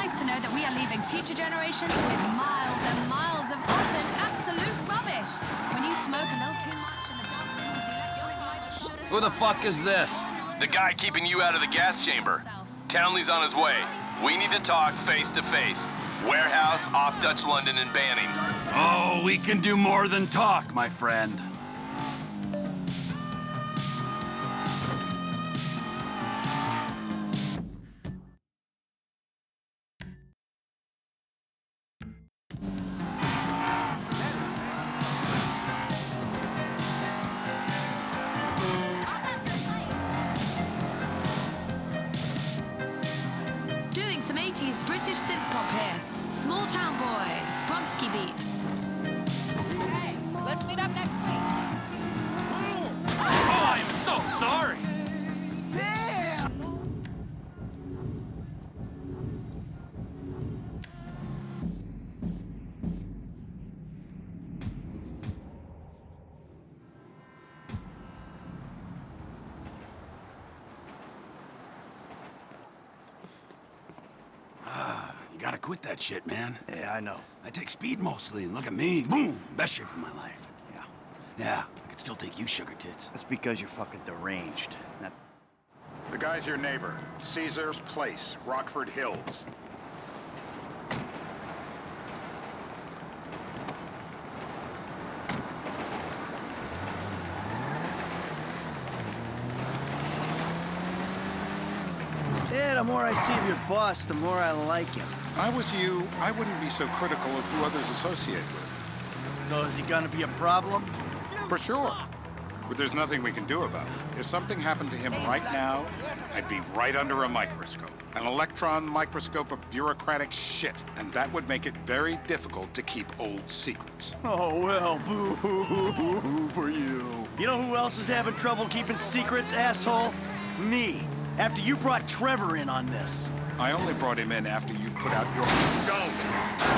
nice to know that we are leaving future generations with miles and miles of utter absolute rubbish. When you smoke a little too much in the darkness of the electronic life... Who the fuck is this? The guy keeping you out of the gas chamber. Townley's on his way. We need to talk face to face. Warehouse off Dutch London and Banning. Oh, we can do more than talk, my friend. Doing some 80s British synth pop here. Small town boy, Bronski beat. Hey, let's meet up next week. Oh, I'm so sorry. You gotta quit that shit, man. Yeah, I know. I take speed mostly, and look at me. Boom! Best shape of my life. Yeah. Yeah, I could still take you, sugar tits. That's because you're fucking deranged. Not... The guy's your neighbor. Caesar's Place, Rockford Hills. Yeah, the more I see of your boss, the more I like him. If I was you, I wouldn't be so critical of who others associate with. So is he gonna be a problem? For sure. But there's nothing we can do about it. If something happened to him right now, I'd be right under a microscope. An electron microscope of bureaucratic shit. And that would make it very difficult to keep old secrets. Oh, well, boo-hoo for you. You know who else is having trouble keeping secrets, asshole? Me. After you brought Trevor in on this. I only brought him in after you put out your... Don't!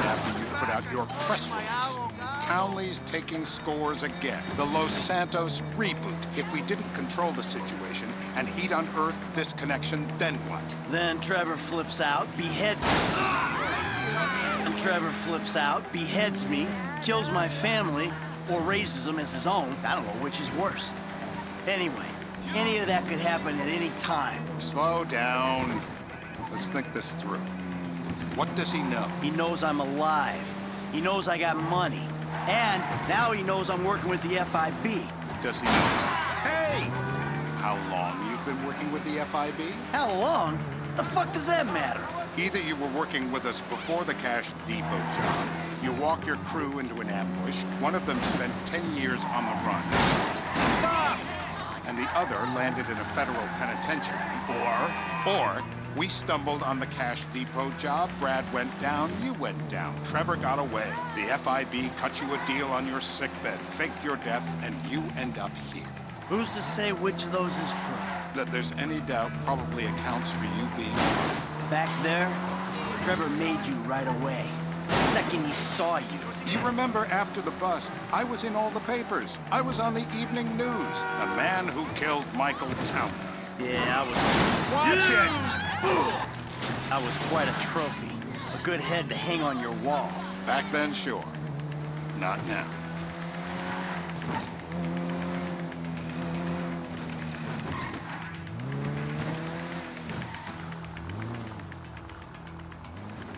After you put out your press release. Townley's taking scores again. The Los Santos reboot. If we didn't control the situation and he'd unearthed this connection, then what? Then Trevor flips out, beheads me. And Trevor flips out, beheads me, kills my family, or raises them as his own. I don't know which is worse. Anyway, any of that could happen at any time. Slow down. Let's think this through. What does he know? He knows I'm alive. He knows I got money. And now he knows I'm working with the FIB. Does he know? Hey! How long you've been working with the FIB? How long? The fuck does that matter? Either you were working with us before the Cash Depot job, you walked your crew into an ambush, one of them spent 10 years on the run. Stop! And the other landed in a federal penitentiary. Or we stumbled on the Cash Depot job, Brad went down, you went down. Trevor got away. The FIB cut you a deal on your sickbed, faked your death, and you end up here. Who's to say which of those is true? That there's any doubt probably accounts for you being... Back there, Trevor made you right away. The second he saw you. You remember after the bust, I was in all the papers. I was on the evening news. The man who killed Michael Townley. Yeah, I was... Watch it! I was quite a trophy. A good head to hang on your wall. Back then, sure. Not now.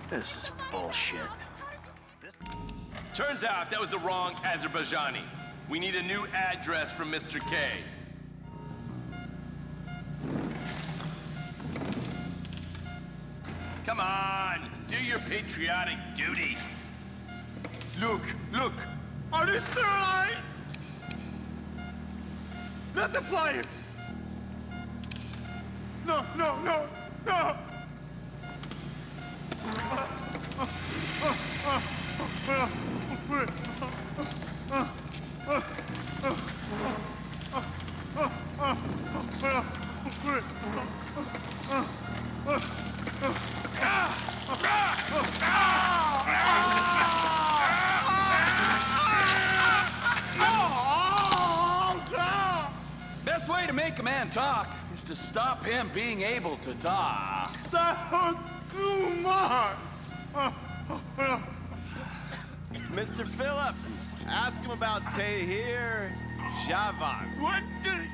This is bullshit. Turns out that was the wrong Azerbaijani. We need a new address from Mr. K. Come on, do your patriotic duty. Look, are they still alive? Not the flyers. No. Best way to make make a man talk is to stop him being able to talk. That's too much! Mr. Phillips, ask him about Tahir Javan. What did...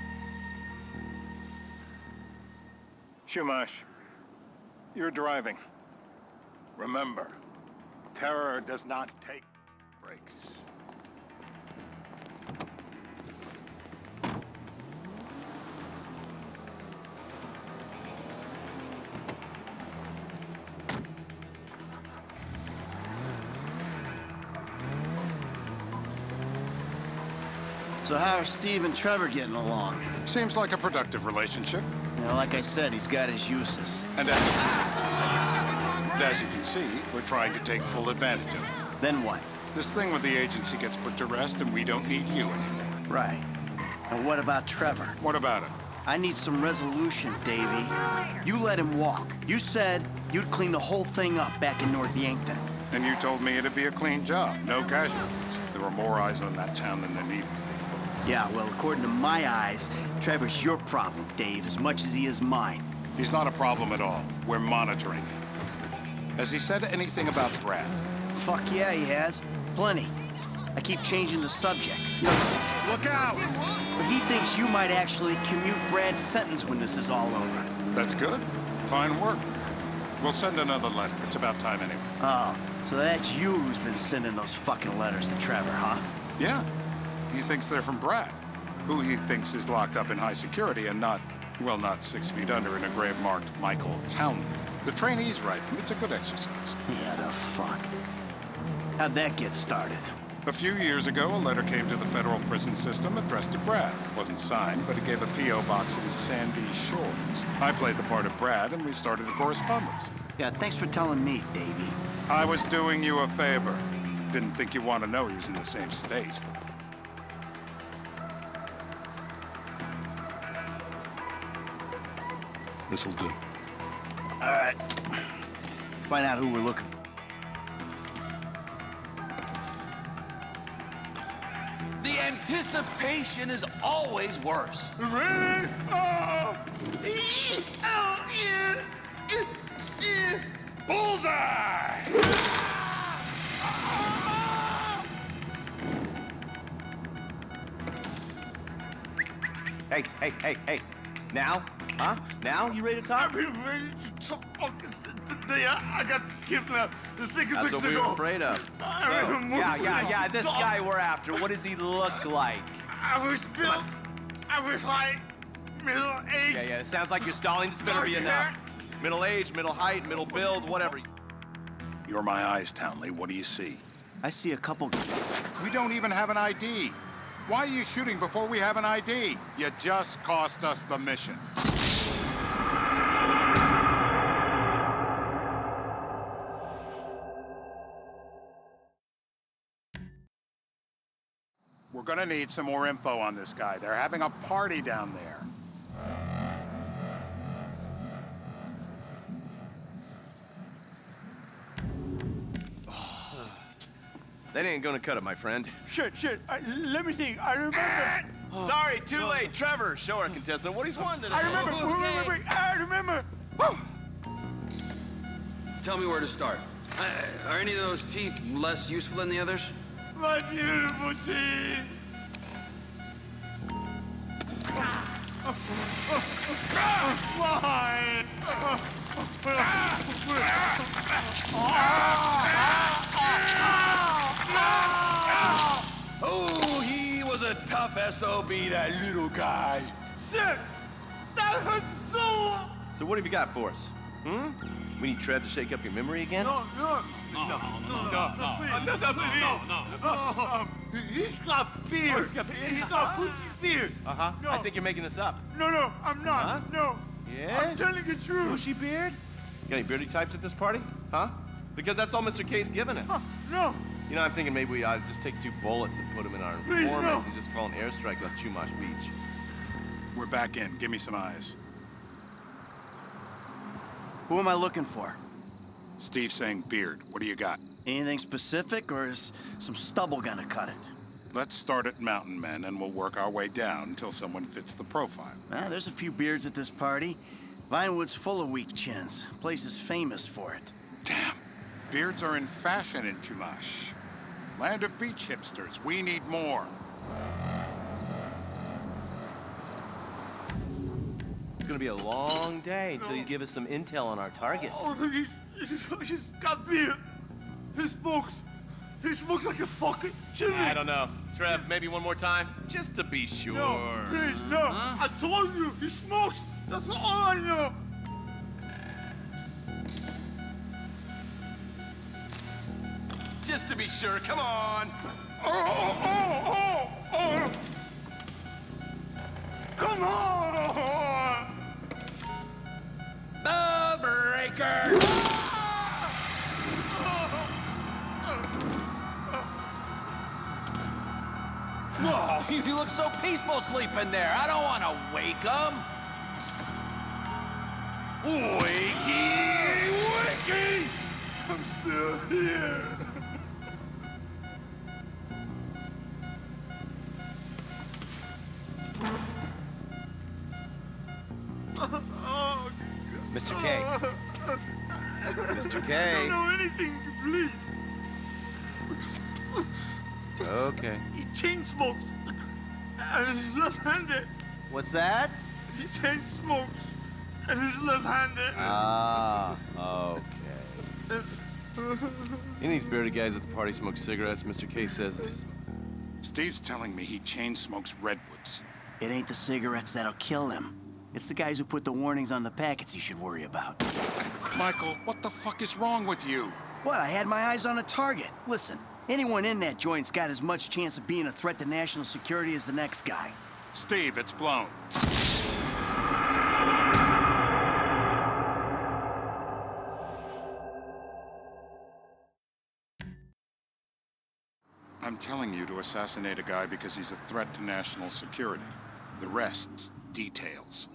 Shumash, you're driving. Remember, terror does not take breaks. So how are Steve and Trevor getting along? Seems like a productive relationship. You know, like I said, he's got his uses. And as you can see, we're trying to take full advantage of it. Then what? This thing with the agency gets put to rest and we don't need you anymore. Right. And what about Trevor? What about it? I need some resolution, Davey. You let him walk. You said you'd clean the whole thing up back in North Yankton. And you told me it'd be a clean job, no casualties. There were more eyes on that town than there needed to be. Yeah, well, according to my eyes, Trevor's your problem, Dave, as much as he is mine. He's not a problem at all. We're monitoring him. Has he said anything about Brad? Fuck yeah, he has. Plenty. I keep changing the subject. Look out! But he thinks you might actually commute Brad's sentence when this is all over. That's good. Fine work. We'll send another letter. It's about time anyway. Oh, so that's you who's been sending those fucking letters to Trevor, huh? Yeah. He thinks they're from Brad, who he thinks is locked up in high security and not 6 feet under in a grave marked Michael Townley. The trainees write them. It's a good exercise. Yeah, the fuck. How'd that get started? A few years ago, a letter came to the federal prison system addressed to Brad. It wasn't signed, but it gave a P.O. box in Sandy Shores. I played the part of Brad, and we started a correspondence. Yeah, thanks for telling me, Davey. I was doing you a favor. Didn't think you want to know he was in the same state. This'll do. All right. Find out who we're looking for. The anticipation is always worse. Bullseye! Hey. Now? Huh? Now? You ready to talk? I've been ready to talk since the day I got kidnapped 6 weeks ago. That's what we were afraid of. Yeah. This guy we're after, what does he look like? I was built. I was height, middle age. Yeah. It sounds like you're stalling. This better be enough. Middle age, middle height, middle build, whatever. You're my eyes, Townley. What do you see? I see a couple... We don't even have an ID. Why are you shooting before we have an ID? You just cost us the mission. We're gonna need some more info on this guy. They're having a party down there. That ain't gonna cut it, my friend. Shit. Let me think. I remember. Sorry, too late. Trevor, show our contestant what he's won today. I remember. Okay. I remember. Tell me where to start. Are any of those teeth less useful than the others? My beautiful teeth. Why? Oh, he was a tough SOB, that little guy. Shit! That hurts so. So what have you got for us? We need Trev to shake up your memory again? No. He's got beard. Oh, he's got beard? He's got Gucci beard. Uh-huh. No. I think you're making this up. No, I'm not. Huh? No. Yeah? I'm telling the truth. Bushy beard? Got any beardy types at this party? Huh? Because that's all Mr. K's given us. No. You know, I'm thinking maybe we ought to just take 2 bullets and put them in our Please, informant no. and just call an airstrike off Chumash Beach. We're back in. Give me some eyes. Who am I looking for? Steve saying beard. What do you got? Anything specific, or is some stubble gonna cut it? Let's start at Mountain Men, and we'll work our way down until someone fits the profile. There's a few beards at this party. Vinewood's full of weak chins. Place is famous for it. Damn. Beards are in fashion in Chumash. Land of beach hipsters. We need more. It's gonna be a long day until you give us some intel on our target. Oh, he's got beard. He smokes like a fucking chimney. I don't know. Trev, maybe one more time? Just to be sure. No, please, no. I told you, he smokes. That's all I know. Just to be sure, come on. Oh. Come on. The breaker! Whoa, you look so peaceful sleeping there. I don't want to wake him. Wakey, wakey! I'm still here. Mr. K. Mr. K. I don't know anything, please. Okay. He chain smokes. And he's left-handed. What's that? He chain smokes. And he's left-handed. Ah, okay. Any of these bearded guys at the party smoke cigarettes? Mr. K says this. Steve's telling me he chain smokes redwoods. It ain't the cigarettes that'll kill him. It's the guys who put the warnings on the packets you should worry about. Michael, what the fuck is wrong with you? What? I had my eyes on a target. Listen, anyone in that joint's got as much chance of being a threat to national security as the next guy. Steve, it's blown. I'm telling you to assassinate a guy because he's a threat to national security. The rest's details.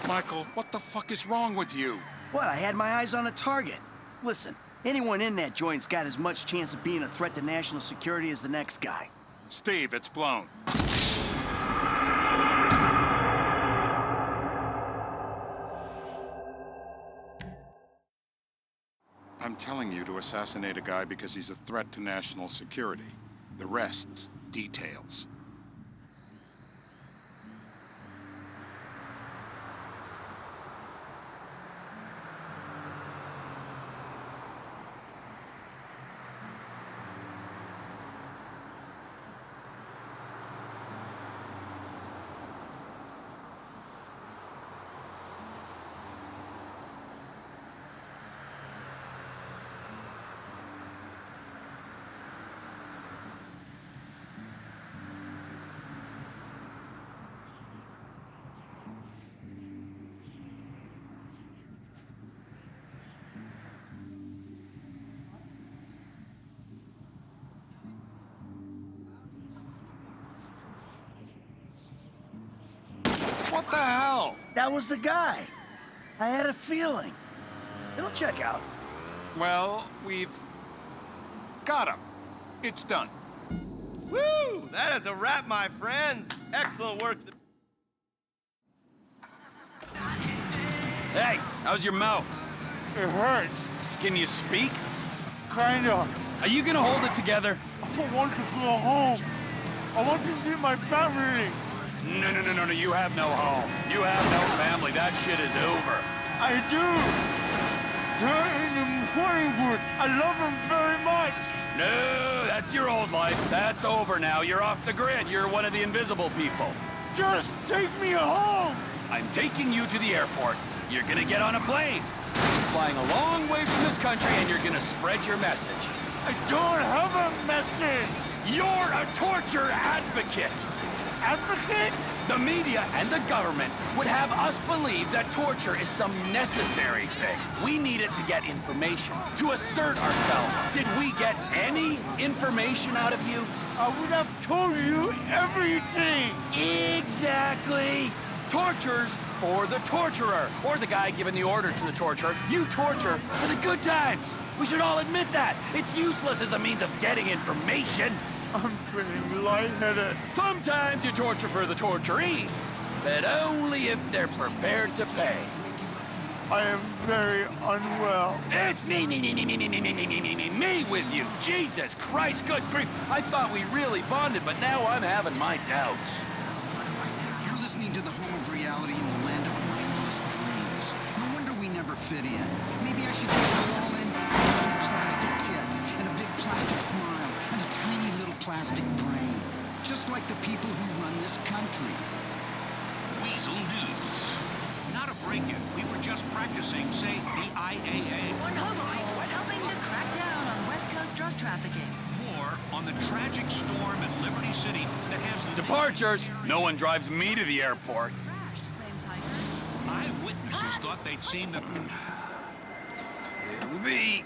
Michael, what the fuck is wrong with you? What? I had my eyes on a target. Listen, anyone in that joint's got as much chance of being a threat to national security as the next guy. Steve, it's blown. I'm telling you to assassinate a guy because he's a threat to national security. The rest's details. What the hell? That was the guy. I had a feeling. It'll check out. Well, we've got him. It's done. Woo! That is a wrap, my friends. Excellent work. Hey, how's your mouth? It hurts. Can you speak? Kinda. Are you gonna hold it together? I want to go home. I want to see my family. No, you have no home. You have no family. That shit is over. I do. They're in the Morningwood. I love them very much. No, that's your old life. That's over now. You're off the grid. You're one of the invisible people. Just take me home. I'm taking you to the airport. You're gonna get on a plane. You're flying a long way from this country, and you're gonna spread your message. I don't have a message. You're a torture advocate. advocate? The media and the government would have us believe that torture is some necessary thing. We need it to get information, to assert ourselves. Did we get any information out of you? I would have told you everything. Exactly. Torture's for the torturer, or the guy giving the order to the torturer. You torture for the good times. We should all admit that. It's useless as a means of getting information. I'm feeling lightheaded. Sometimes you torture for the torturee, but only if they're prepared to pay. I am very unwell. It's me with you. Jesus Christ, good grief. I thought we really bonded, but now I'm having my doubts. You're listening to the home of reality in the land of mindless dreams. No wonder we never fit in. Maybe I should just go all in with some plastic tits and a big plastic smile and a tiny little plastic brain. Just like the people who run this country. Weasel News. Not a break-in. We were just practicing, say, the IAA. One homie helping to crack down on West Coast drug trafficking. More on the tragic storm in Liberty City that has... Departures. No one drives me to the airport. Crashed, claims hiker. Eyewitnesses thought they'd seen the... It'll be